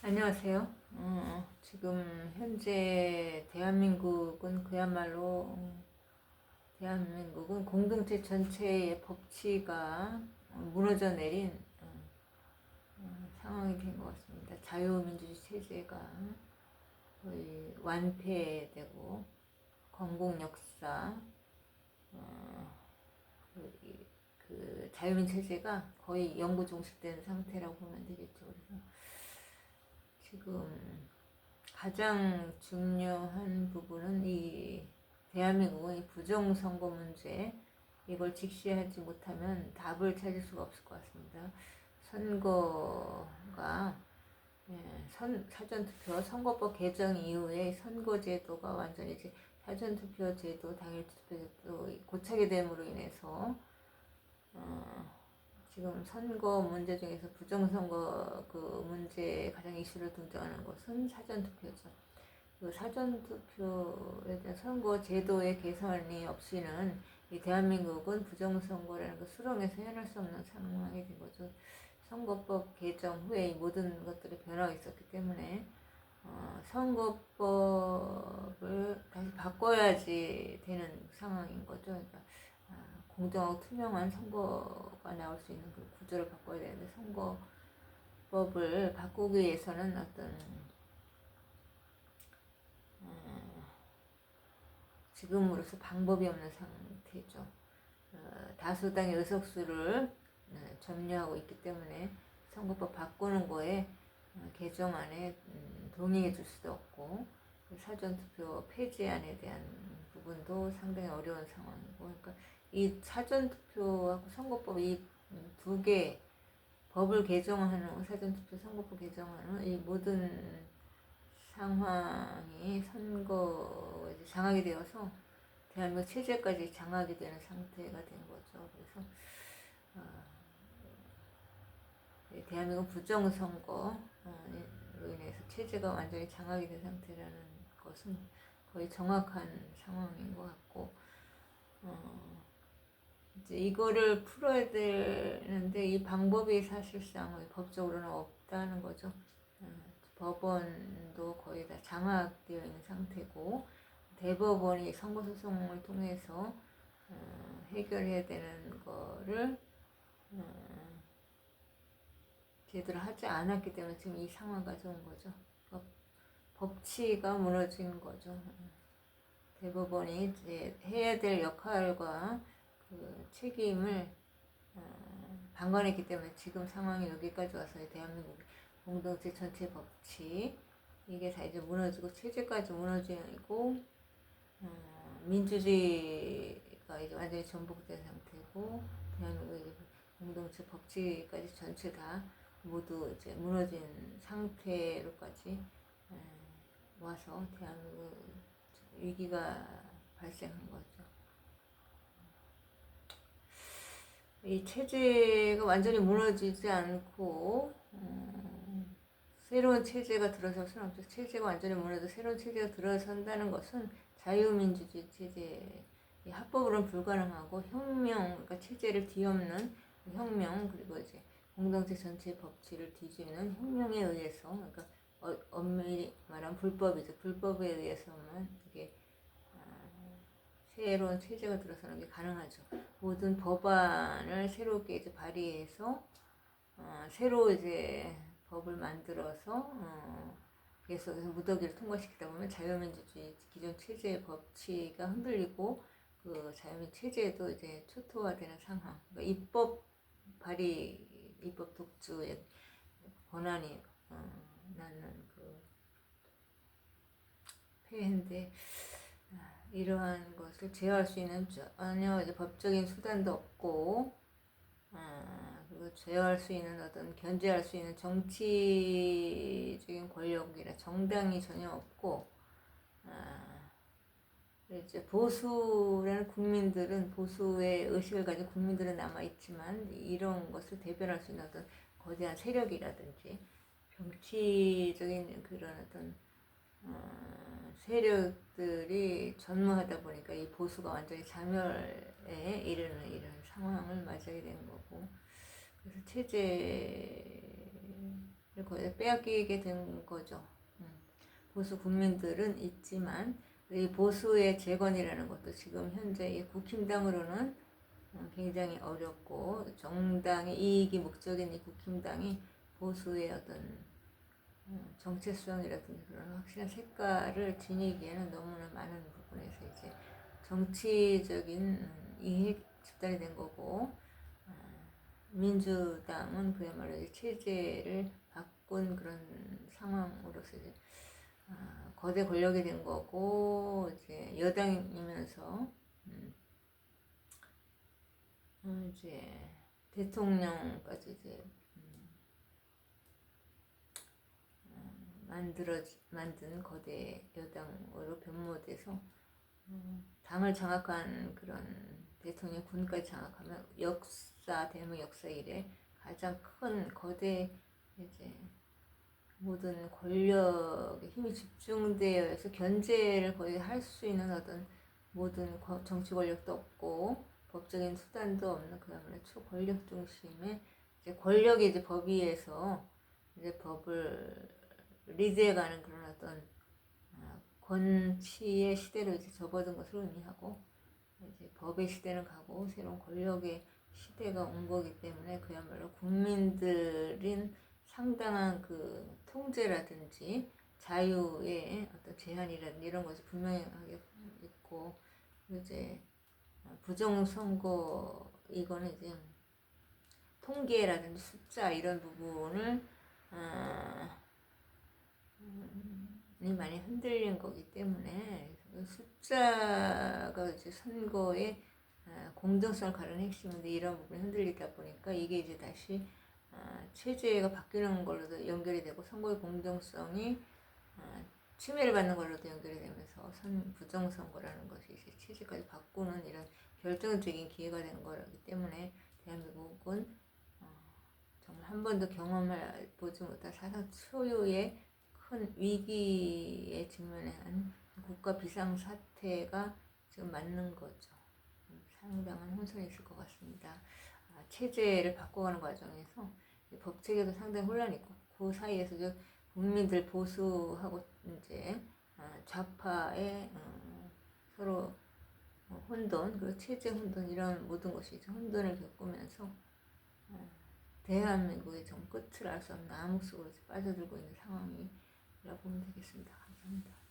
안녕하세요. 지금 현재 대한민국은 공동체 전체의 법치가 무너져 내린 상황이 된 것 같습니다. 자유민주주의 체제가 거의 완패되고 건국 역사, 그 자유민 체제가 거의 영구 종식된 상태라고 보면 되겠죠. 그래서 지금 가장 중요한 부분은 이 대한민국은 이 부정선거 문제, 이걸 직시하지 못하면 답을 찾을 수가 없을 것 같습니다. 선거가 사전투표, 선거법 개정 이후에 선거제도가 완전히 이제 사전투표 제도, 당일투표 제도 고착이 됨으로 인해서 지금 선거 문제 중에서 부정선거 그 문제에 가장 이슈를 등장하는 것은 사전투표죠. 그 사전투표에 대한 선거 제도의 개선이 없이는 이 대한민국은 부정선거라는 걸 수렁에서 해낼 수 없는 상황이 된 거죠. 선거법 개정 후에 이 모든 것들이 변화가 있었기 때문에 선거법을 다시 바꿔야지 되는 상황인 거죠. 그러니까 공정하고 투명한 선거가 나올 수 있는 그 구조를 바꿔야 되는데, 선거법을 바꾸기 위해서는 어떤 지금으로서 방법이 없는 상태죠. 다수당의 의석수를 점유하고 있기 때문에 선거법 바꾸는 거에 개정안에 동의해 줄 수도 없고, 사전투표 폐지안에 대한 부분도 상당히 어려운 상황이고, 그러니까 이 사전투표하고 선거법 이 두 개 법을 개정하는 후, 사전투표 선거법 개정하는 이 모든 상황이 선거에 장악이 되어서 대한민국 체제까지 장악이 되는 상태가 된 거죠. 그래서 대한민국 부정선거로 인해서 체제가 완전히 장악이 된 상태라는 것은 거의 정확한 상황인 것 같고, 이제 이거를 풀어야 되는데 이 방법이 사실상 법적으로는 없다는 거죠. 법원도 거의 다 장악되어 있는 상태고, 대법원이 선거소송을 통해서 해결해야 되는 거를 제대로 하지 않았기 때문에 지금 이 상황까지 온 거죠. 법치가 무너진 거죠. 대법원이 이제 해야 될 역할과 그 책임을 방관했기 때문에 지금 상황이 여기까지 와서 대한민국 공동체 전체 법치, 이게 다 이제 무너지고 체제까지 무너지고 민주주의가 이제 완전히 전복된 상태고, 대한민국 이제 공동체 법치까지 전체 다 모두 이제 무너진 상태로까지 와서 대한민국 위기가 발생한 거죠. 이 체제가 완전히 무너지지 않고 새로운 체제가 들어설 수는 없죠. 체제가 완전히 무너져 새로운 체제가 들어선다는 것은 자유민주주의 체제, 합법으로는 불가능하고 혁명, 그러니까 체제를 뒤엎는 혁명, 그리고 이제 공동체 전체 법치를 뒤집는 혁명에 의해서, 그러니까 엄밀히 말하면 불법이죠. 불법에 의해서만 이게 새로운 체제가 들어서는 게 가능하죠. 모든 법안을 새롭게 이제 발의해서 새로 이제 법을 만들어서 계속해서 무더기를 통과시키다 보면 자유민주주의 기존 체제의 법치가 흔들리고 그 자유민 체제도 이제 초토화되는 상황. 그러니까 입법 독주의 권한이 나는 그 폐해인데, 이러한 것을 제어할 수 있는 전혀 이제 법적인 수단도 없고, 그리고 제어할 수 있는 어떤 견제할 수 있는 정치적인 권력이나 정당이 전혀 없고, 이제 보수라는 국민들은, 보수의 의식을 가진 국민들은 남아 있지만 이런 것을 대변할 수 있는 어떤 거대한 세력이라든지 정치적인 그런 어떤 세력들이 전무하다 보니까 이 보수가 완전히 자멸에 이르는 이런 상황을 맞이하게 되는 거고, 그래서 체제가 거의 빼앗기게 된 거죠. 보수 국민들은 있지만 이 보수의 재건이라는 것도 지금 현재 이 국힘당으로는 굉장히 어렵고, 정당의 이익이 목적인 이 국힘당이 보수의 어떤 정체성이라든지 그런 확실한 색깔을 지니기에는 너무나 많은 부분에서 이제 정치적인 이익 집단이 된 거고, 민주당은 그야말로 이제 체제를 바꾼 그런 상황으로서 이제 거대 권력이 된 거고, 이제 여당이면서 이제 대통령까지 이제 만든 거대 여당으로 변모돼서 당을 장악한 그런 대통령 군까지 장악하면 대한민국 역사 이래 가장 큰 거대 이제 모든 권력의 힘이 집중되어 있어 견제를 거의 할 수 있는 어떤 모든 정치 권력도 없고 법적인 수단도 없는 그야말로 초권력 중심의 이제 권력이 이제 법 위에서 이제 법을 리드해가는 그런 어떤 권치의 시대로 이제 접어든 것을 의미하고, 이제 법의 시대는 가고 새로운 권력의 시대가 온 거기 때문에 그야말로 국민들인 상당한 그 통제라든지 자유의 어떤 제한이라든지 이런 것이 분명하게 있고, 이제 부정선거 이거는 이제 통계라든지 숫자 이런 부분을 많이 흔들린 거기 때문에 숫자가 이제 선거의 공정성을 가르는 핵심인데, 이런 부분이 흔들리다 보니까 이게 이제 다시 체제가 바뀌는 걸로도 연결이 되고 선거의 공정성이 침해를 받는 걸로도 연결이 되면서 부정선거라는 것이 이제 체제까지 바꾸는 이런 결정적인 기회가 된 거기 때문에 대한민국은 정말 한 번도 경험해 보지 못한 사상 초유의 큰 위기에 직면한 국가 비상사태가 지금 맞는 거죠. 상당한 혼선이 있을 것 같습니다. 체제를 바꿔가는 과정에서 법체계도 상당히 혼란이 있고, 그 사이에서 국민들 보수하고 이제 좌파의 서로 혼돈, 그리고 체제 혼돈, 이런 모든 것이 이제 혼돈을 겪으면서 대한민국의 정 끝을 알 수 없는 암흑 속으로 빠져들고 있는 상황이라고 보면 되겠습니다. 감사합니다.